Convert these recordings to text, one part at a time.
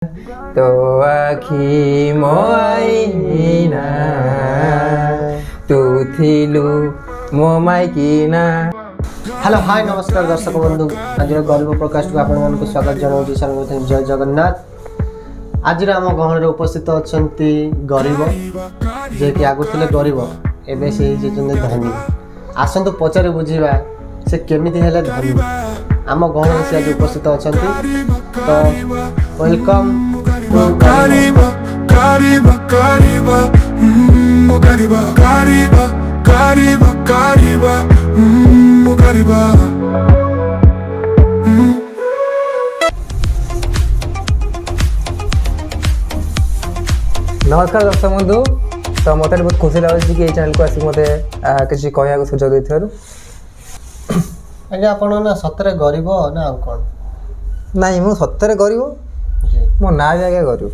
तो आखी मो आईना तू थिलु मो माइकिना। हेलो हाय नमस्कार दर्शक बंधु आज गरीब प्रकाश को आपण स्वागत जनाऊँ सर्वप्रथम जय जगन्नाथ। आज आम गहन उपस्थित अच्छा गरीब जे कि आगु थे गरीब एवं से धनी। आसतु पचारे बुझा से केमी हेले धनी आम गहन से आज उपस्थित अच्छा तो welcome to Cariba, Cariba, Cariba, Cariba, Cariba, Cariba, Cariba, Cariba. नमस्कार दर्शक बंधु। तो मत बहुत खुशी लगे कि चैनल को आसिक मत किसी कहवा सुजोग देथिबारु। आज्ञा आपण ना सतरे गरीब ना आ कौन नहीं मु सत्तर गरीब मो ना भी आगे गरीब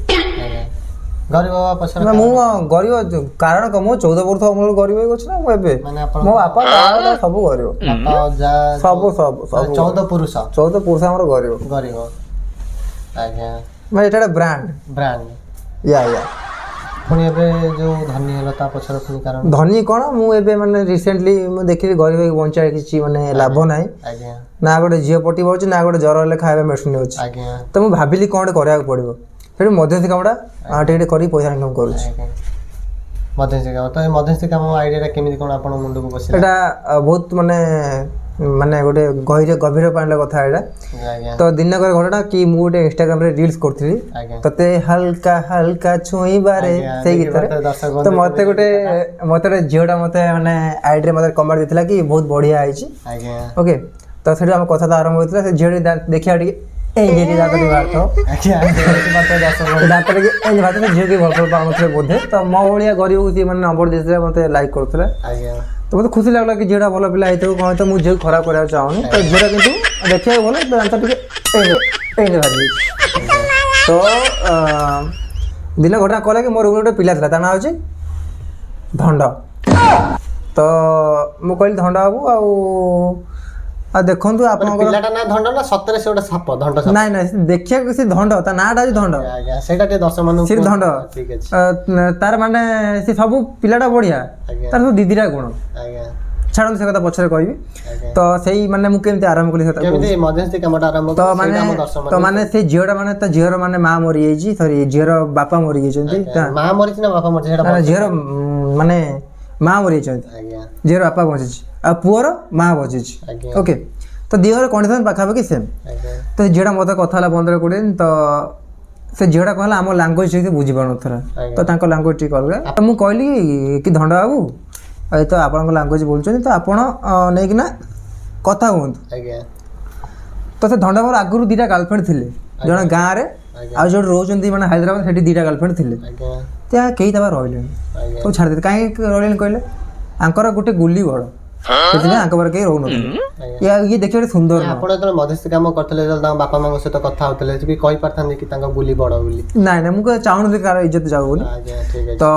गरीब बाबा पछर ना मु गरीब कारण कम 14 वर्ष अमल गरीब हो गछ ना मु एबे मो बापा दादा सब गरीब बापा जा सब सब सब 14 पुरुष हमर गरीब गरीब आज्ञा मैं एटा ब्रांड ब्रांड या पुणी एबे जो धनी हला ता पछर पुणी कारण धनी कोन मु एबे माने रिसेंटली मु देखि गरीब के बंचा किछि माने लाभ नाही आज्ञा ना गोटे झील पटी पड़ुଛି ना गोटे जर हेल्ले खाଇବା मेडिसिन ଅଛି आज्ञा तो मु भाबिली कोन କରିବାକୁ पड़िबो फेर मध्यस्थी कामडा टेटे करी पैसा इनकम करूछि मध्यस्थी काम तो मध्यस्थी काम आइडिया केमिति कोन आपण मुंड को बसिला एटा बहुत माने माने गोटे गभीर पाणले कथा एटा आज्ञा तो दिन कर घटना कि मु गोटे इंस्टाग्राम रे रील्स करथि आज्ञा तते हल्का हल्का छुई बारे से गीत तो मते गोटे झियोटा मते माने आईडी रे मते कमेंट देथिला कि बहुत बढ़िया आइछि आज्ञा ओके तो सेठी हम कथा आरंभ होइतला से झियोटी देखिया टिके ए जेटी दातरी बात आज्ञा बात दर्शक दातरी के ए बात झियो के भल पाउनथले बोधे तो मो भलिया गरीब को माने नंबर देथिला मते लाइक करथले आज्ञा तो मते खुशी लागला कि झियोटा भल पिला आइतो कहै तो मु झियो खराब करा चाहूनी तो झियोटा किंतु देखिया भल दांत टिके ए भाजी तो दिन घटना कहला कि मोर गोटे पिला था ता ना होची धंड तो मु कहली धंड बाबू आ देखंतु आपन पिलाटा ना धंड ना सतरे से ओटा साप धंड साप नहीं नहीं देखिया किसी धंड ता नाटा जी धंड आज्ञा सेटा ते दर्शक मानु सिर धंड ठीक अछि तार माने से सब पिलाटा बढ़िया आज्ञा तार सब दीदीरा गुण आज्ञा छाड़न से कथा पछरे कहबी आज्ञा तो सेही माने मु केमते आरंभ कली सेटा केमिति मध्यस्थी कामटा आरंभ तो माने से झियोटा माने ता झियोर माने मां मरि जाईची सॉरी झियोर बापा मरि जाईचंती ता मां मरिछि ना बापा मरिछि सेटा झियोर माने मां मरि जाईचंती आज्ञा झियोर बापा बचिची आ पुअर मां बचिची आज्ञा ओके तो दिहर कंडीशन पाखापाखि सेम आज्ञा तो झियोटा मत कथा ला 15 कोड़ी तो से झियोटा कहला आम लांगुएज ठीक बुझी पारनथरा तो तांको लांगुएज ठीक अलगा तो मु कहली कि धंड बाबू ए तो आपन लांगुएज बोलछन तो आपण नै कि ना कथा हुंत आज्ञा तो से धंड बाबू आगुरु दीटा गर्लफ्रेंड थिले जण गां रे आ जो रोजंती माने हैदराबाद सेठी दीटा गर्लफ्रेंड थिले आज्ञा त्या केही तबा रहले आज्ञा तो छाड़ दे काहे रहले कहले आंकर गोटे गुली बड़ सेठी आंक बार के रहउ न या ये देखियो सुंदर न आपण तो मध्यस्थी काम करथले जल बापा मां सहित कथा होतले भी कहि परथान कि तांका गुली बड़ बोली नहीं नहीं मुझे चाहून कार इज्जत जाऊ बोली आज्ञा ठीक अछि तो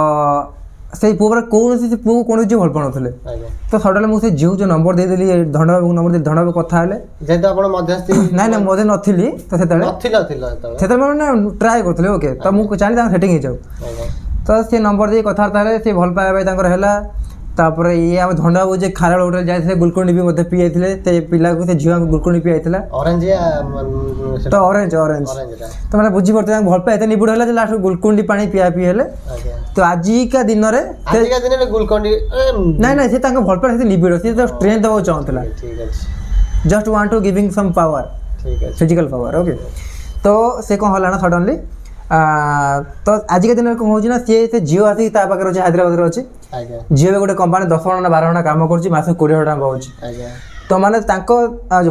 से पुअर कौन से पुओ कोन जे भल पणथले आज्ञा तो सडले मु से जो नंबर दे देली धंड बाबू नंबर दे धंड बाबू कथा हेले जेतो आपण मध्यस्थी नहीं नहीं मोदे नथिली तो सेतले नथिला थिला तो माने ट्राई करथले ओके तो मु चाहली ता सेटिंग हे जाऊ आज्ञा तो से नंबर दे कथा तारे से भल पाए भाई तांकर हेला तापर ये हम धंड बाबू जे खाराल होटल जाइथे गुलकोंडी भी मते पी आइथिले ते पिला को से झिया को गुलकोंडी पी आइथिला ऑरेंज या तो ऑरेंज ऑरेंज ऑरेंज तो माने बुझी पड़ते भल पाए निबुड़ होला जे लास्ट गुलकोंडी पानी पिया पी हेले आज्ञा तो आजी का दिन रे आज का दिन में गुलकोंडी नहीं नहीं से तांको भल पाए से निबिड़ से तो स्ट्रेंथ दबो चाहतला ठीक अछि just want to giving some power ठीक अछि फिजिकल पावर ओके तो से कोन होला ना सडनली तो आज के दिन में कौन होची ना से जियो आसी ता पाकर अछि हैदराबाद रे अछि आज्ञा जियो गोटे कंपनी 10 ना 12 ना काम करछि मासे 20 टका होछि आज्ञा तो माने तांको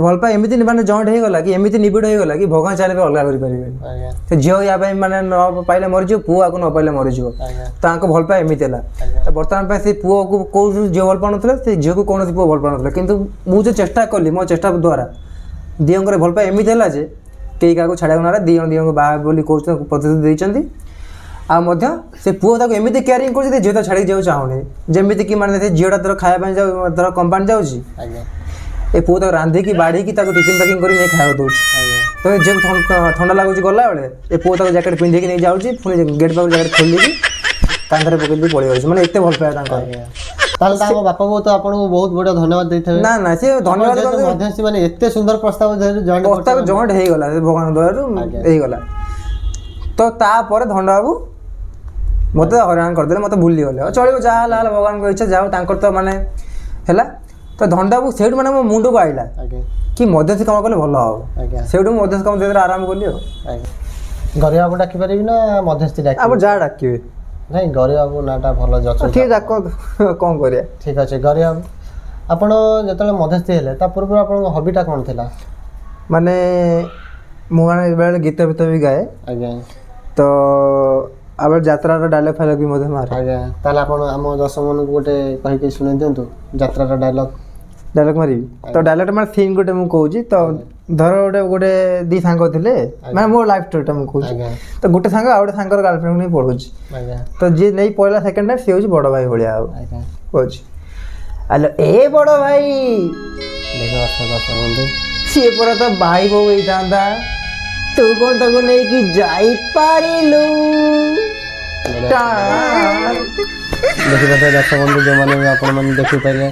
भल पाए एमिति माने जॉइंट हे गला कि एमिति निबिड़ हे गला कि भगवान चाहे पे अलगा करि परिबे आज्ञा तो जियो या पे माने न पाइले मरि जियो पुआ को न पाइले मरि जियो आज्ञा तांको भल पाए एमिति हला तो वर्तमान पे से पुआ को को जियो भल पानथले से जियो को कोन पुआ भल पानथले किंतु मु जो चेष्टा करली मो चेष्टा द्वारा दियंकर भल पाए एमिति हला जे केही का को छाडा ना दियं को बा बोली कोच प्रतिशत देइचंती आ मध्य से पुओ ताको एमिति केयरिंग कर जे झियो छाड़ी जाऊ चाहुनी जेमिति कि माने से झियोटा तोर खाया पय जाऊ तोर कंपनी जाउची आज्ञा ए पुओ तो रांधी की बाड़ी की ताको टिफिन पैकिंग करी नै खाया दोछ ତ ଏ ଝିଅକୁ ଥଣ୍ଡା ଲାଗୁଛି ଗଲା ବେଳେ ଏ ପୁଅ ତାକୁ ଜ୍ୟାକେଟ୍ ପିନ୍ଧିକି ନେଇ ଯାଉଛି ପୁଣି ଗେଟ୍ ପାଖରୁ ଜ୍ୟାକେଟ୍ ଖୋଲିକି କାନ୍ଧରେ ପକେଇ ଦେଇ ପଳେଇ ଯାଉଛି ମାନେ ଏତେ ଭଲ ପାଇବା ତାଙ୍କର। ତାହେଲେ ତାଙ୍କ ବାପା ବୋଉ ତ ଆପଣଙ୍କୁ ବହୁତ ବଡ଼ ଧନ୍ୟବାଦ ଦେଇଥିବେ। ନା ନା ସେ ଧନ୍ୟବାଦ ମଧ୍ୟସ୍ଥି ମାନେ ଏତେ ସୁନ୍ଦର ପ୍ରସ୍ତାବ ଜଏଣ୍ଟ ହେଇଗଲା ଭଗବାନ ଦୟାରୁ ହେଇଗଲା। ତ ତାପରେ ଧଣ୍ଡ ବାବୁ ମୋତେ ହଇରାଣ କରିଦେଲେ, ମୋତେ ଭୁଲିଗଲେ ଚଳିବ ଯାହା ହେଲା ହେଲା ଭଗବାନଙ୍କ ଇଚ୍ଛା ଯାହା ହଉ ତାଙ୍କର ତ ମାନେ ହେଲା। ତ ଧଣ୍ଡ ବାବୁ ସେଇଠୁ ମାନେ ମୋ ମୁଣ୍ଡକୁ ଆଇଲା କି ମଧ୍ୟସ୍ଥି କାମ କଲେ ଭଲ ହବ। ସେଇଠୁ ମୁଁ ମଧ୍ୟସ୍ଥି କାମ ଦେଇଦେଲେ ଆରମ୍ଭ କଲି ଆଉ। ଗରିବ ବାବୁ ଡାକିପାରିବି ନା ମଧ୍ୟସ୍ଥି ଡାକିବି? ଆପଣ ଯାହା ଡାକିବେ। ନାଇଁ ଗରିବ ବାବୁ ନାଁଟା ଭଲ ଜଚ। ଠିକ୍ ଡାକନ୍ତୁ କ'ଣ କରିବା। ଠିକ୍ ଅଛି ଗରିବ ବାବୁ, ଆପଣ ଯେତେବେଳେ ମଧ୍ୟସ୍ଥି ହେଲେ ତା ପୂର୍ବରୁ ଆପଣଙ୍କ ହବିଟା କ'ଣ ଥିଲା? ମାନେ ମୁଁ ମାନେ ବେଳେବେଳେ ଗୀତ ଫୀତ ବି ଗାଏ। ଆଜ୍ଞା। ତ ଆଉ ଯାତ୍ରାର ଡାଇଲଗ୍ ଫାଇଲଗ୍ ବି ମଧ୍ୟ ମାରେ। ଆଜ୍ଞା। ତାହେଲେ ଆପଣ ଆମ ଦର୍ଶକମାନଙ୍କୁ ଗୋଟେ କହିକି ଶୁଣେଇ ଦିଅନ୍ତୁ ଯାତ୍ରାର ଡାଇଲଗ୍ ମାରିବି। ତ ଡାଇଲଗ୍ଟା ମାନେ ସିନ୍ ଗୋଟେ ମୁଁ କହୁଛି। ତ ଧର ଗୋଟେ ଦି ସାଙ୍ଗ ଥିଲେ ମାନେ ମୋ ଲାଇଫ୍ ଷ୍ଟୋରିଟା ମୁଁ କହୁଛି। ତ ଗୋଟେ ସାଙ୍ଗ ଆଉ ଗୋଟେ ସାଙ୍ଗର ଗାର୍ଲଫ୍ରେଣ୍ଡ ନେଇ ପଢ଼ୁଛି। ତ ଯିଏ ନେଇ ପଢ଼ିଲା ସେକେଣ୍ଡ ଟାଇମ୍ ସିଏ ହେଉଛି ବଡ଼ ଭାଇ ଭଳିଆ ଆଉ କହୁଛି ଆଲୋ ଏ ବଡ଼ ଭାଇ ସିଏ ପରା ତ ଭାଇ ବୋଉ ହେଇଥାନ୍ତା ତୁ କ'ଣ ତାକୁ ନେଇକି ଯାଇପାରିଲୁ। ଦେଖିପାରୁଥିବେ ଦର୍ଶକ ବନ୍ଧୁ ଯେଉଁମାନେ ବି ଆପଣମାନେ ଦେଖିପାରିଲେ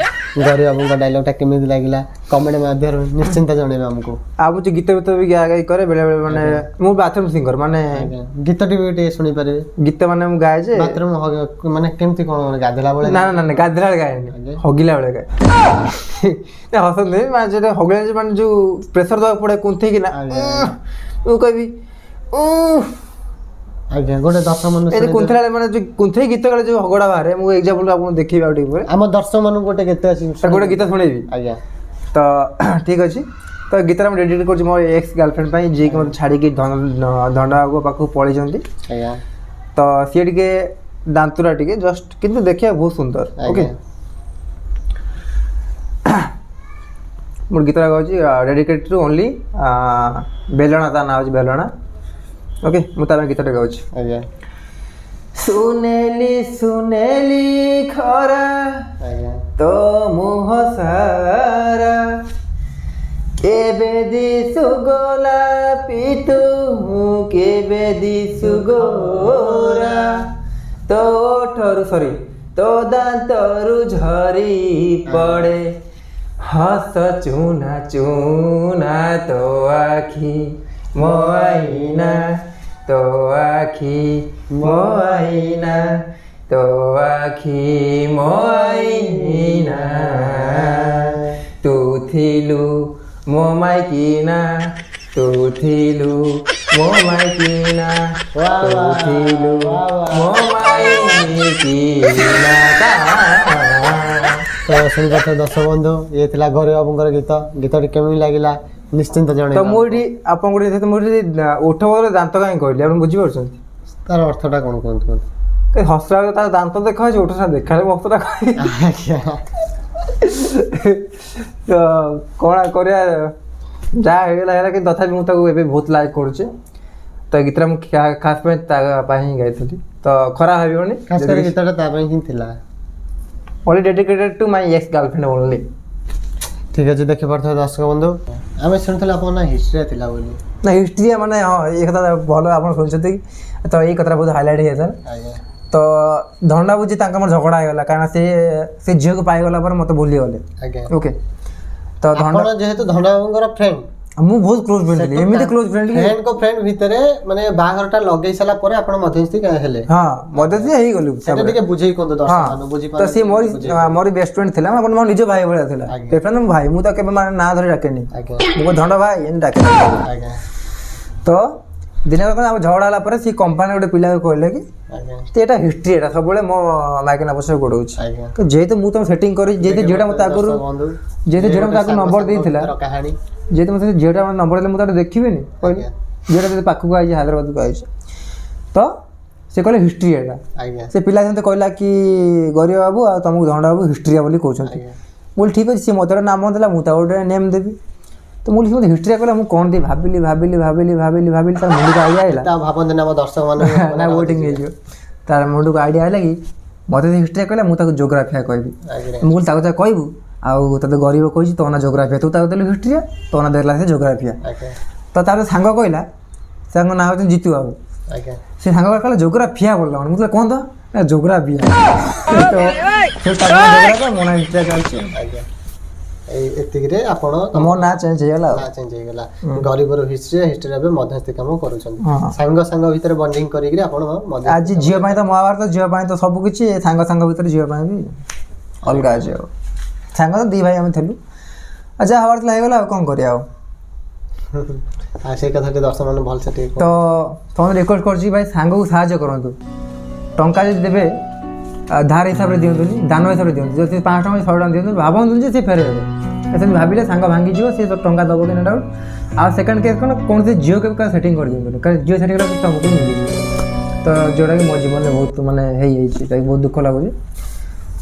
ଗରିବ ବାବୁଙ୍କ ଡାଇଲଗ୍ଟା କେମିତି ଲାଗିଲା କମେଣ୍ଟ ମାଧ୍ୟମରେ ନିଶ୍ଚିନ୍ତ ଜଣେଇବେ ଆମକୁ। ଆଉ କିଛି ଗୀତ ଫୀତ ବି ଗାଇ କରେ ବେଳେବେଳେ ମାନେ ମୁଁ ବାଥରୁମ୍ ସିଙ୍ଗର ମାନେ ଗୀତଟି ବି ଟିକେ ଶୁଣିପାରିବେ। ଗୀତ ମାନେ ମୁଁ ଗାଏ ଯେ ବାଥରୁମ୍ ମାନେ କେମିତି କ'ଣ ଗାଧେଇଲା ବେଳେ? ନା ନା ନା ଗାଧେଇଲା ବେଳେ ଗାଏନି, ହଗିଲା ବେଳେ ଗାଏ। ହସନ୍ତି ମାନେ ଯେଟା ହଗିଲା ମାନେ ଯୋଉ ପ୍ରେସର ଦେବାକୁ ପଡ଼େ କୁନ୍ଥେଇକି ନା ମୁଁ କହିବି ଆଜ୍ଞା ଗୋଟେ ଦର୍ଶକ ମାନଙ୍କୁ କୁନ୍ଥେଇଲା ମାନେ ଯୋଉ କୁନ୍ଥେଇ ଗୀତ ଗାଳେ ଯୋଉ ହଗଡ଼ା ବାହାରେ ମୁଁ ଏକ୍ସାମ୍ପଲ୍ ଆପଣଙ୍କୁ ଦେଖେଇବି ଆଉ ଟିକେ ପରେ। ଆମ ଦର୍ଶକ ମାନଙ୍କୁ ଗୋଟେ ଗୀତ ଅଛି ଗୋଟେ ଗୀତ ଶୁଣେଇବି। ଆଜ୍ଞା ତ ଠିକ୍ ଅଛି। ତ ଗୀତଟା ମୁଁ ଡେଡିକେଟ୍ କରୁଛି ମୋ ଏକ୍ସ ଗାର୍ଲଫ୍ରେଣ୍ଡ ପାଇଁ ଯିଏକି ମୋତେ ଛାଡ଼ିକି ଧଣ୍ଡାବାବୁ ପାଖକୁ ପଳେଇଛନ୍ତି। ଆଜ୍ଞା। ତ ସିଏ ଟିକେ ଦାନ୍ତୁରା ଟିକେ ଜଷ୍ଟ କିନ୍ତୁ ଦେଖିବାକୁ ବହୁତ ସୁନ୍ଦର। ଓକେ ମୋର ଗୀତଟା ଗାଉଛି ଡେଡିକେଟ୍ ଟୁ ଓନ୍ଲି ବେଲଣା, ତା ନାଁ ହେଉଛି ବେଲଣା। ଓକେ ମୁଁ ତା ପାଇଁ ଗୀତଟା ଗାଉଛି। ଆଜ୍ଞା। ସୁନେଲି ସୁନେଲି ଖରା ତୋ ମୁହଁ ସାରା କେବେ ଦିଶୁ ଗୋଲାପି ତୁ କେବେ ଦିଶୁ ଗୋରା ତୋ ଓଠରୁ ତୋ ଦାନ୍ତରୁ ଝରି ପଡ଼େ ହସ ଚୁନା ଚୁନା ତୋ ଆଖି ମୋ ଆଇନା ତୋ ଆଖି ମୋ ଆଇନା ତୋ ଆଖି ମୋ ଆଇନା ତୁ ଥିଲୁ ମୋ ମାଇକିନା ତୁ ଥିଲୁ ମୋ ମାଇକିନା ତୁ ଥିଲୁ ମୋ ମାଇକିନା। ତ ଶୁଣିପାରୁଥିବେ ଦର୍ଶକ ବନ୍ଧୁ ଇଏ ଥିଲା ଗରିବ ବାବୁଙ୍କର ଗୀତ। ଗୀତଟି କେମିତି ଲାଗିଲା ନିଶ୍ଚିନ୍ତ ଜଣେଇବେ। ତ ମୁଁ ଏଠି ଆପଣଙ୍କୁ ମୁଁ ଏଠି ଓଠ ବଦଳରେ ଦାନ୍ତ କାହିଁ କହିଲି ଆପଣ ବୁଝିପାରୁଛନ୍ତି? ତାର ଅର୍ଥଟା କ'ଣ କୁହନ୍ତୁ ମୋତେ? ହସଲା ବେଳେ ତାର ଦାନ୍ତ ଦେଖା ହେଉଛି ଓଠଟା ଦେଖାହେଲେ ମସ୍ତଟା କହିଲି। ତ କ'ଣ କରିବା ଯାହା ହେଇଗଲା ହେଲା କିନ୍ତୁ ତଥାପି ମୁଁ ତାକୁ ଏବେ ବହୁତ ଲାଇକ୍ କରୁଛି। ତ ଗୀତଟା ମୁଁ ଖାସ୍ ପାଇଁ ତା ପାଇଁ ହିଁ ଗାଇଥିଲି। ତ ଖରାପ ଭାବିବନି ଖାସ୍ କରି ଗୀତଟା ତା ପାଇଁ ହିଁ ଥିଲା। only dedicated to my ex girlfriend only। ଠିକ୍ ଅଛି ଦେଖିପାରୁଥିବେ ଦର୍ଶକ ବନ୍ଧୁ ଆମେ ଶୁଣିଥିଲେ ଆପଣଙ୍କ ନା ହିଷ୍ଟ୍ରିଆ ଥିଲା ବୋଲି। ନା ହିଷ୍ଟ୍ରି ମାନେ ହଁ ଏ କଥା ଭଲ ଆପଣ ଶୁଣିଛନ୍ତି କି? ତ ଏଇ କଥାଟା ବହୁତ ହାଇଲାଇଟ୍ ହେଇଯାଇଥିଲା। ତ ଧଣ୍ଡା ବୁଝି ତାଙ୍କ ମୋର ଝଗଡ଼ା ହେଇଗଲା କାରଣ ସେ ଝିଅକୁ ପାଇଗଲା ପରେ ମୋତେ ଭୁଲିଗଲେ। ଓକେ ତ ଆପଣ ଯେହେତୁ ଧଣ୍ଡା ବାବୁଙ୍କର ଫ୍ରେଣ୍ଡ ମୁଁ ବହୁତ କ୍ଲୋଜ୍ ଫ୍ରେଣ୍ଡ ଥିଲି ଏମିତି କ୍ଲୋଜ୍ ଫ୍ରେଣ୍ଡ ଫ୍ରେଣ୍ଡଙ୍କ ଫ୍ରେଣ୍ଡ ଭିତରେ ମାନେ ବାହାଘରଟା ଲଗେଇ ସାରିଲା ପରେ ଆପଣ ମଧ୍ୟସ୍ଥି ହେଲେ। ହଁ ମଧ୍ୟସ୍ଥି ହେଇଗଲୁ ସେଟା ଟିକେ ବୁଝେଇ କୁହନ୍ତୁ ଦର୍ଶକମାନଙ୍କୁ ବୁଝି ତ ସିଏ ମୋର ବେଷ୍ଟ ଫ୍ରେଣ୍ଡ ଥିଲା ମାନେ ମୋ ନିଜ ଭାଇ ଭଳିଆ ଥିଲା। ବେଷ୍ଟ ମୋ ଭାଇ ମୁଁ ତ କେବେ ମାନେ ନାଁ ଧରି ଡାକେନି ମୁଁ ଧଣ୍ଡ ଭାଇ ଏମିତି ଡାକେ। ତ ଦିନେ ଆମ ଝଗଡ଼ା ହେଲା ପରେ ସେ କମ୍ପାନୀ ଗୋଟେ ପିଲାକୁ କହିଲେ କି ଏଇଟା ହିଷ୍ଟ୍ରି ଏଇଟା ସବୁବେଳେ ମୋ ମାଇକିନା ପଛରେ ଗୋଡ଼ଉଛି। ଯେହେତୁ ମୁଁ ତମେ ସେଟିଂ କରି ଯେହେତୁ ଝିଅଟା ମୋତେ ଆଗରୁ ଯେହେତୁ ଝିଅଟା ମୋତେ ଆଗରୁ ନମ୍ବର ଦେଇଥିଲା ଯେହେତୁ ମୋତେ ଝିଅଟା ମୋତେ ନମ୍ବର ଦେଲେ ମୁଁ ତାକୁ ଦେଖିବିନି କହିଲି ଝିଅଟା ଯଦି ପାଖକୁ ଆଇଛି ହାଇଦ୍ରାବାଦକୁ ଆଇଛି ତ ସେ କହିଲେ ହିଷ୍ଟ୍ରି ଏଇଟା। ସେ ପିଲା ସେମିତି କହିଲା କି ଗରିବ ବାବୁ ଆଉ ତମକୁ ଧଣ୍ଡା ବାବୁ ହିଷ୍ଟ୍ରିଆ ବୋଲି କହୁଛନ୍ତି। ମୁଁ କହିଲି ଠିକ୍ ଅଛି ସିଏ ମୋତେ ଗୋଟେ ନାମ ଦେଲା ମୁଁ ତାକୁ ଗୋଟେ ନେମ୍ ଦେବି। ତ ମୁଁ ମୋତେ ହିଷ୍ଟ୍ରିଆ କହିଲା ମୁଁ କ'ଣ ଟିକେ ଭାବିଲି ତାର ମୁଣ୍ଡକୁ ଆଇଡ଼ିଆ ଆଇଲା ନା ୱେଟିଂ ହେଇଯିବ ତାର ମୁଣ୍ଡକୁ ଆଇଡ଼ିଆ ଆଇଲା କି ମୋତେ ଯଦି ହିଷ୍ଟ୍ରିଆ କହିଲା ମୁଁ ତାକୁ ଜୋଗ୍ରାଫିଆ କହିବି। ମୁଁ କହିଲି ତାକୁ ଯାହା କହିବୁ ଆଉ ତୋତେ ଗରିବ କହିଛି ତୋ ନା ଜୋଗ୍ରାଫିଆ ତୁ ତାକୁ ଦେଲୁ ହିଷ୍ଟ୍ରିଆ ତୋ ନା ଦେଲା ସେ ଜୋଗ୍ରାଫିଆ। ତ ତ ତାର ସାଙ୍ଗ କହିଲା, ତାଙ୍କ ନାଁ ହେଉଛନ୍ତି ଜିତୁ ବାବୁ। ଆଜ୍ଞା ସେ ସାଙ୍ଗ କହିଲା ଜୋଗ୍ରାଫିଆ ବୋଲିଲା ମୁଁ କହିଲି କ'ଣ ତ ଜୋଗ୍ରାଫିଆ। ତ ଜୋଗ୍ରାଫିଆ ମୋ ନାଁ ଇଟା ଚାଲିଛି। ଆଜ୍ଞା ଏତିକିରେ ଆପଣ ମୋ ନାଁ ଚେଞ୍ଜ ହେଇଗଲା ଆଉ। ନା ଚେଞ୍ଜ ହେଇଗଲା। ଗରିବର ହିଷ୍ଟ୍ରି ଏବେ ମଧ୍ୟସ୍ଥି କାମ କରୁଛନ୍ତି। ହଁ। ସାଙ୍ଗ ଭିତରେ ବଣ୍ଡିଙ୍ଗ କରିକିରି ଆପଣ ଆଜି ଝିଅ ପାଇଁ ତ ମହାଭାରତ, ଝିଅ ପାଇଁ ତ ସବୁ କିଛି, ସାଙ୍ଗ ଭିତରେ ଝିଅ ପାଇଁ ବି ଅଲଗା ଅଛି ଆଉ। ସାଙ୍ଗ ତ 2 ଭାଇ ଆମେ ଥିଲୁ, ଆଉ ଯାହା ହବାର ଥିଲା ହେଇଗଲା ଆଉ କ'ଣ କରିବା ଆଉ। ସେଇ କଥା ଟିକେ ଦର୍ଶକ ମାନେ ଭଲସେ ଟିକେ ତ ତମେ ରିକ୍ୱେଷ୍ଟ କରୁଛି ଭାଇ ସାଙ୍ଗକୁ ସାହାଯ୍ୟ କରନ୍ତୁ। ଟଙ୍କା ଯଦି ଦେବେ ଧାର ହିସାବରେ ଦିଅନ୍ତୁନି, ଦାନ ହିସାବରେ ଦିଅନ୍ତୁ। ଯଦି 5 ଟଙ୍କା 100 ଟଙ୍କା ଦିଅନ୍ତୁ, ଭାବନ୍ତୁନି ଯେ ସେ ଫେରେଇବେ। ସେମିତି ଭାବିଲେ ସାଙ୍ଗ ଭାଙ୍ଗିଯିବ, ସେ ଟଙ୍କା ଦେବ କି ନା ଡାଉଟ୍। ଆଉ ସେକେଣ୍ଡ କେସ୍ କ'ଣ, କୌଣସି ଝିଅ କେବେ କାହା ସେଟିଂ କରିଦିଅନ୍ତୁନି, କାରଣ ଝିଅ ସେଟିଂ କଲେ ତମକୁ ମିଳିଯିବ। ତ ଯେଉଁଟାକି ମୋ ଜୀବନରେ ବହୁତ ମାନେ ହେଇଯାଇଛି, ତାକୁ ବହୁତ ଦୁଃଖ ଲାଗୁଛି।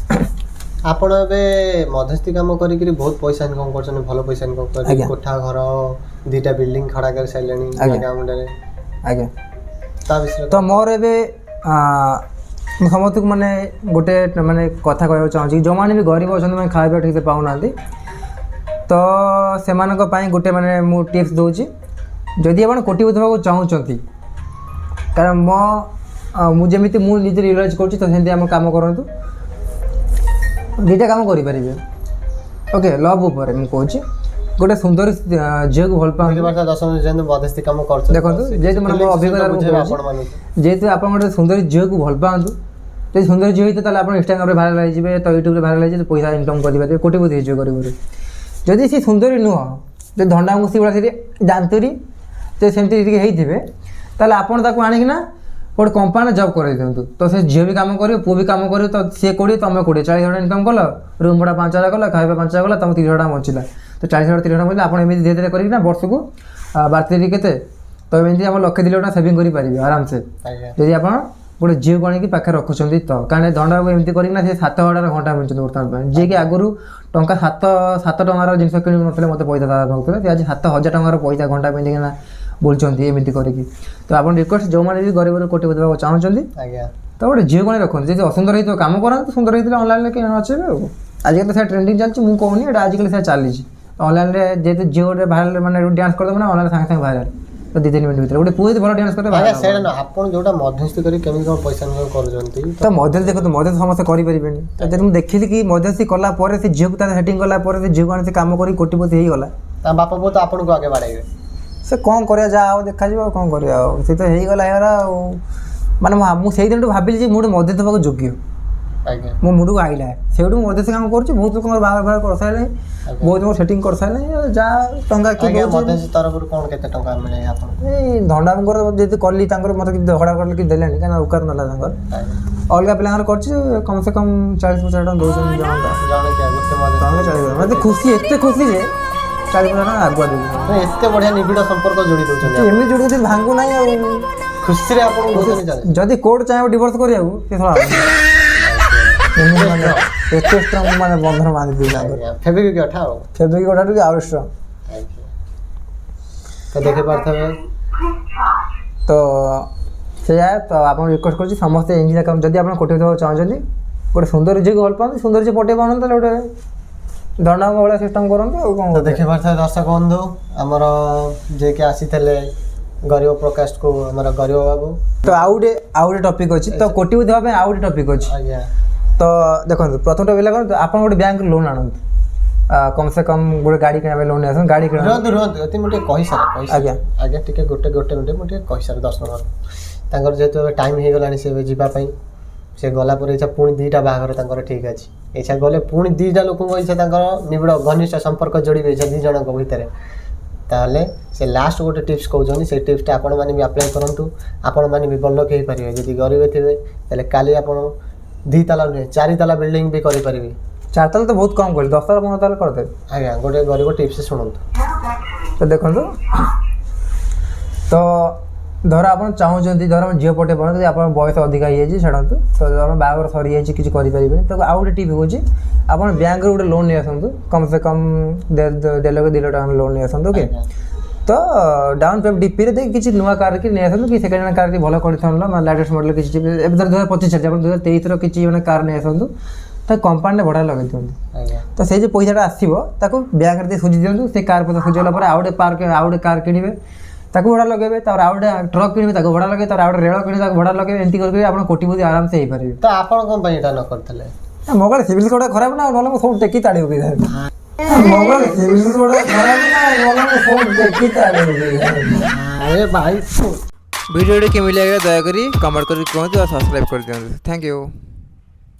ଆପଣ ଏବେ ମଧ୍ୟସ୍ଥି କାମ କରିକିରି ବହୁତ ପଇସା ଇନକମ୍ କରୁଛନ୍ତି, ଭଲ ପଇସା ଇନକମ୍ କରି କୋଠା ଘର 2ଟା ବିଲ୍ଡିଂ ଖଡ଼ା କରି ସାରିଲେଣି ଗାଁ ମୁଣ୍ଡରେ। ଆଜ୍ଞା ତା ବିଷୟରେ ତ ମୋର ଏବେ ମୁଁ ସମସ୍ତଙ୍କୁ ମାନେ ଗୋଟେ ମାନେ କଥା କହିବାକୁ ଚାହୁଁଛି, ଯେଉଁମାନେ ବି ଗରିବ ଅଛନ୍ତି, ମାନେ ଖାଇବା ଠିକ୍ସେ ପାଉନାହାନ୍ତି, ତ ସେମାନଙ୍କ ପାଇଁ ଗୋଟେ ମାନେ ମୁଁ ଟିପ୍ସ ଦେଉଛି। ଯଦି ଆପଣ କୋଟିପତି ହେବାକୁ ଚାହୁଁଛନ୍ତି, କାରଣ ମୁଁ ଯେମିତି ମୁଁ ନିଜେ ରିୟଲାଇଜ୍ କରୁଛି, ତ ସେମିତି ଆମ କାମ କରନ୍ତୁ। 2ଟା କାମ କରିପାରିବେ। ଓକେ, ଲଭ୍ ଉପରେ ମୁଁ କହୁଛି, ଗୋଟେ ସୁନ୍ଦର ଝିଅକୁ ଭଲ ପାଆନ୍ତୁ। ମଧ୍ୟସ୍ଥି କାମ କରୁଛନ୍ତି, ଦେଖନ୍ତୁ ଯେହେତୁ ମାନେ ମୋ ଅଭିଜ୍ଞତା ଯେହେତୁ ଆପଣ ଗୋଟେ ସୁନ୍ଦର ଝିଅକୁ ଭଲ ପାଆନ୍ତୁ, ଯଦି ସୁନ୍ଦର ଝିଅ ହେଇଥିବ ତାହେଲେ ଆପଣ ଇନଷ୍ଟାଗ୍ରାମରେ ଭାଇରାଲ୍ ହେଇଯିବେ, ତ ୟୁଟ୍ୟୁବରେ ଭାଇରାଲ୍ ହେଇଯିବେ, ପଇସା ଇନକମ୍ କରିପାରିବେ, କୋଟିପତି ହେଇଯିବେ ଗରିବରୁ। ଯଦି ସେ ସୁନ୍ଦରୀ ନୁହଁ, ଯଦି ଧଣ୍ଡା ମୁସି ଭଳିଆ ସେଠି ଦାନ୍ତୁରୀ, ଯଦି ସେମିତି ଟିକେ ହେଇଥିବେ, ତାହେଲେ ଆପଣ ତାକୁ ଆଣିକିନା ଗୋଟେ କମ୍ପାନୀରେ ଜବ୍ କରେଇ ଦିଅନ୍ତୁ। ତ ସେ ଝିଅ ବି କାମ କରିବ, ପୁଅ ବି କାମ କରିବ, ତ ସିଏ 20 ତମେ 20, 40,000 ଟଙ୍କା ଇନକମ୍ କଲ, ରୁମ୍ ଭଡ଼ା 5,000 କଲା, ଖାଇବା 5,000 ଗଲା, ତମକୁ 30,000 ଟଙ୍କା ବଞ୍ଚିଲା। ତ 40,000 30,000 ଟଙ୍କା ବଞ୍ଚିଲା, ଆପଣ ଏମିତି ଧୀରେ ଧୀରେ କରିକିନା ବର୍ଷକୁ 12 କେତେ, ତ ଏମିତି ଆପଣ 1,00,000 2,00,000 ଟଙ୍କା ସେଭିଂ କରିପାରିବେ ଆରାମସେ, ଯଦି ଆପଣ ଗୋଟେ ଝିଅକୁ ଆଣିକି ପାଖରେ ରଖୁଛନ୍ତି। ତ କାରଣ ଧଣ୍ଡାକୁ ଏମିତି କରିକିନା ସେ 7,000 ଘଣ୍ଟା ମିଳୁଛନ୍ତି ବର୍ତ୍ତମାନ ପାଇଁ, ଯିଏକି ଆଗରୁ ଟଙ୍କା 7 ଟଙ୍କାର ଜିନିଷ କିଣି ନଥିଲେ, ମୋତେ ପଇସା ନେଉଥିଲେ, ଆଜି 7,000 ଟଙ୍କାର ପଇସା ଘଣ୍ଟା ପିନ୍ଧିକିନା ବୁଲୁଛନ୍ତି ଏମିତି କରିକି। ତ ଆପଣ ରିକ୍ୱେଷ୍ଟ, ଯେଉଁମାନେ ବି ଗରିବରୁ କୋଟିପତି ହେବାକୁ ଚାହୁଁଛନ୍ତି, ତ ଗୋଟେ ଝିଅକୁ ଆଣି ରଖନ୍ତୁ। ଯଦି ଅସୁନ୍ଦର ହେଇଥିବ କାମ କରନ୍ତୁ, ସୁନ୍ଦର ହେଇଥିଲେ ଅନଲାଇନ୍ରେ କିଣି ନଚେବେ ଆଉ। ଆଜିକାଲି ତ ସେଟା ଟ୍ରେଣ୍ଡିଂ ଚାଲିଛି, ମୁଁ କହୁନି, ଏଇଟା ଆଜିକାଲି ସେଟା ଚାଲିଛି। ଅନଲାଇନ୍ରେ ଯେହେତୁ ଝିଅ ଗୋଟେ ଭାଇରାଲ୍ ମାନେ ଡ୍ୟାନ୍ସ କରିଦେବ ନା, ଅନଲାଇନ୍ ସାଙ୍ଗେ ଭାଇରାଲ୍, ତ 2-3 ମିନିଟ୍ ଭିତରେ। ଗୋଟେ ପୁଅ ଯଦି ଭଲ ଡ୍ୟାନ୍ସ କରିଦେବ, ଆପଣ ଯୋଉଟା ମଧ୍ୟସ୍ଥି କରି କେମିତି କ'ଣ ପଇସା ଇନକମ୍ କରୁଛନ୍ତି, ତ ମଧ୍ୟସ୍ଥି ଦେଖନ୍ତୁ, ମଧ୍ୟସ୍ଥି ସମସ୍ତେ କରିପାରିବେନି। ଯଦି ମୁଁ ଦେଖିଲି କି ମଧ୍ୟସ୍ଥି କଲା ପରେ ସେ ଝିଅକୁ ତାର ସେଟିଂ କଲା ପରେ ସେ ଝିଅକୁ ଆଣି ସେ କାମ କରି କୋଟିପତି ହେଇଗଲା, ତା ବାପା ବୋଉ ତ ଆପଣଙ୍କୁ ଆଗେ ବାଡ଼େଇବେ। ସେ କ'ଣ କରିବା, ଯାହା ଆଉ ଦେଖାଯିବ, ଆଉ କ'ଣ କରିବା ଆଉ। ସେ ତ ହେଇଗଲା ଆଉ। ମାନେ ମୁଁ ସେଇଦିନଠୁ ଭାବିଲି ଯେ ମୁଁ ଗୋଟେ ମଧ୍ୟସ୍ଥି ହେବାକୁ ଯୋଗ୍ୟ। ମୋ ମୁଣ୍ଡକୁ ଆଇଲା, ସେଇଠୁ ମୁଁ ମଧ୍ୟସ୍ଥି କାମ କରୁଛି। ବହୁତ ଲୋକଙ୍କର ବାହାଘର କରିସାରିଲାଣି, ବହୁତ ଲୋକଙ୍କର ସେଟିଂ କରିସାରିଲାଣି। ଯାହା ଟଙ୍କା ତରଫରୁ କ'ଣ କେତେ ଟଙ୍କା ମିଳେ ଆପଣ? ଏଇ ଧଣ୍ଡାଙ୍କର ଯେହେତୁ କଲି, ତାଙ୍କର ମୋତେ କିଛି ଝଗଡ଼ା କଲେ କିଛି ଦେଲେଣି, କାହିଁକିନା ଉକାର ନେଲା ତାଙ୍କର। ଅଲଗା ପିଲାଙ୍କର କରିଛି, କମ୍ ସେ କମ୍ 40-50 ଟଙ୍କା ଦେଉଛନ୍ତି ଜଣକା। ମୋତେ ଖୁସି, ଏତେ ଖୁସି ଯେ 40-50 ଟଙ୍କା ଆଗୁଆ ଦେଉଛି। ଏତେ ବଢ଼ିଆ ନିବିଡ଼ ସମ୍ପର୍କ ଯୋଡ଼ି ଦେଉଛନ୍ତି, ଏମିତି ଯୋଡ଼ି ଭାଙ୍ଗୁ ନାହିଁ ଆଉ। ଖୁସିରେ ଆପଣ ଯଦି କୋର୍ଟ ଚାହିଁବ ଡିଭୋର୍ସ କରିବାକୁ, ସେ ଶଳା ଏମିତି ମାନେ ଏତେ ଷ୍ଟ୍ରଙ୍ଗ ମାନେ ବନ୍ଧନ ବାନ୍ଧି ଦେଉଛି ତାଙ୍କର। ଫେବିକ୍ ଅଠା ଆଉ ଫେବିକ୍ ଅଠାଠୁ ଆହୁରି ଷ୍ଟ୍ରଙ୍ଗ। ତ ଦେଖିପାରୁଥିବେ। ତ ସେଇଆ, ତ ଆପଣ ରିକ୍ୱେଷ୍ଟ କରୁଛି ସମସ୍ତେ ଏମିତି କାମ, ଯଦି ଆପଣ କୋଟିପତି ହେବାକୁ ଚାହୁଁଛନ୍ତି, ଗୋଟେ ସୁନ୍ଦର ଝିଅକୁ ଭଲ ପାଆନ୍ତି, ସୁନ୍ଦର ଝିଅ ପଟେଇ ପାରୁନାହାନ୍ତି, ତାହେଲେ ଗୋଟେ ଧଣ୍ଡାଙ୍କ ଭଳିଆ ସିଷ୍ଟମ୍ କରନ୍ତୁ ଆଉ କ'ଣ। ଦେଖିପାରୁଥିବେ ଦର୍ଶକ ବନ୍ଧୁ, ଆମର ଯିଏକି ଆସିଥିଲେ ଗରିବ ପ୍ରକାଶକୁ, ଆମର ଗରିବ ବାବୁ। ତ ଆଉ ଗୋଟେ ଟପିକ୍ ଅଛି, ତ କୋଟିପତି ହେବା ପାଇଁ ଆଉ ଗୋଟେ ଟପିକ୍ ଅଛି। ଆଜ୍ଞା। ତ ଦେଖନ୍ତୁ, ପ୍ରଥମ ଟପିକ୍ ହେଲା ଆପଣ ଗୋଟେ ବ୍ୟାଙ୍କରୁ ଲୋନ୍ ଆଣନ୍ତୁ, କମ୍ ସେ କମ୍ ଗୋଟେ ଗାଡ଼ି କିଣିବା ପାଇଁ ଲୋନ୍ ନେଇ ଆସନ୍ତୁ। ଗାଡ଼ି କିଣା, ରୁହନ୍ତୁ ଏତେ ମୁଁ ଟିକେ କହିସାରେ। ଆଜ୍ଞା ଟିକେ ଗୋଟେ ମିନିଟ୍ ମୁଁ ଟିକେ କହିସାରେ ଦର୍ଶକ। ତାଙ୍କର ଯେହେତୁ ଏବେ ଟାଇମ୍ ହେଇଗଲାଣି, ସେ ଏବେ ଯିବା ପାଇଁ, ସେ ଗଲା ପରେ ଇଚ୍ଛା ପୁଣି 2ଟା ବାହାଘର ତାଙ୍କର ଠିକ୍ ଅଛି। ଇଚ୍ଛା ଗଲେ ପୁଣି 2ଟା ଲୋକଙ୍କ ଇଚ୍ଛା ତାଙ୍କର ନିବିଡ଼ ଘନିଷ୍ଠ ସମ୍ପର୍କ ଯୋଡ଼ିବେ ଇଚ୍ଛା 2 ଜଣଙ୍କ ଭିତରେ। ତାହେଲେ ସେ ଲାଷ୍ଟ ଗୋଟେ ଟିପ୍ସ କହୁଛନ୍ତି, ସେଇ ଟିପ୍ସଟା ଆପଣମାନେ ବି ଆପ୍ଲାଏ କରନ୍ତୁ, ଆପଣମାନେ ବି ବଡ଼ ଲୋକ ହେଇପାରିବେ। ଯଦି ଗରିବ ଥିବେ ତାହେଲେ କାଲି ଆପଣ 2 ତାଲା ନୁହେଁ 4 ତାଲା ବିଲ୍ଡିଂ ବି କରିପାରିବେ। 4 ତାଲା ତ ବହୁତ କମ୍ କହିଲି, 10 ତାଲା 15 ତାଲା କରିଦେବେ। ଆଜ୍ଞା, ଗୋଟେ ଗରିବ ଟିପ୍ସ ଶୁଣନ୍ତୁ। ତ ଦେଖନ୍ତୁ, ତ ଧର ଆପଣ ଚାହୁଁଛନ୍ତି, ଧର ଝିଅ ପଟେଇ ପାରୁଛନ୍ତି, ଯଦି ଆପଣଙ୍କ ବୟସ ଅଧିକା ହେଇଯାଇଛି ଛାଡ଼ନ୍ତୁ, ତ ଧର ବାହାଘର ସରିଯାଇଛି, କିଛି କରିପାରିବେନି, ତ ଆଉ ଗୋଟେ ଟିପ୍ ହେଉଛି, ଆପଣ ବ୍ୟାଙ୍କରୁ ଗୋଟେ ଲୋନ୍ ନେଇ ଆସନ୍ତୁ, କମ୍ ସେ କମ୍ 1.5 ଲକ୍ଷ 2 ଲକ୍ଷ ଟଙ୍କା ଲୋନ୍ ନେଇ ଆସନ୍ତୁ। ଓକେ, ତ ଡାଉନ୍ ପେମେଣ୍ଟ ଡିପିରେ ଦେଇକି କିଛି ନୂଆ କାର୍ କି ନେଇ ଆସନ୍ତୁ, କି ସେକେଣ୍ଡ ହ୍ୟାଣ୍ଡ କାର୍ କି ଭଲ କଣ୍ଡିସନର ଲାଟେଷ୍ଟ ମଡ଼େଲ କିଛି, ଏବେ ଧର 2025 ଚାଲିଛି, ଆପଣ 2023ର କିଛି ମାନେ କାର୍ ନେଇ ଆସନ୍ତୁ, ତାକୁ କମ୍ପାନୀରେ ଭଡ଼ା ଲଗାଇ ଦିଅନ୍ତୁ। ତ ସେଇ ଯେଉଁ ପଇସାଟା ଆସିବ ତାକୁ ବ୍ୟାଙ୍କରେ ଦେଇ ସୁଝି ଦିଅନ୍ତୁ। ସେ କାର୍ ପଇସା ସୁଝିଗଲା ପରେ ଆଉ ଗୋଟେ କାର୍ କିଣିବେ, ତାକୁ ଭଡ଼ା ଲଗେଇବେ, ତାପରେ ଆଉ ଗୋଟେ ଟ୍ରକ୍ କିଣିବେ ତାକୁ ଭଡ଼ା ଲଗେଇବେ, ତାପରେ ଆଉ ଗୋଟେ ରେଳ କିଣିବେ ତାକୁ ଭଡ଼ା ଲଗେଇବେ, ଏମିତି କରିକି ଆପଣ କୋଟିପତି ଆରାମସେ ହେଇପାରିବେ। ତ ଆପଣ କ'ଣ ପାଇଁ ଏଇଟା ନ କରିଥିଲେ? ମୋ କାଳେ ସିଭିଲ୍ ସ୍କୋର ଖରାପ ନା, ନହେଲେ ମୁଁ ସବୁ ଟେକି ତାଡ଼ି ପକେଇଥାନ୍ତି। ମୋ କାଳେ ସିଭିଲ୍ ସ୍କୋର ଖରାପ ନା, ନହେଲେ ମୁଁ ସବୁ ଟେକି ତାଡ଼ି ପକେଇଥାନ୍ତି। ଆରେ ଭାଇ ଭିଡ଼ିଓଟି କେମିତି ଲାଗିଲା ଦୟାକରି କମେଣ୍ଟ କରି କୁହନ୍ତୁ ଆଉ ସବସ୍କ୍ରାଇବ୍ କରିଦିଅନ୍ତୁ। Thank you.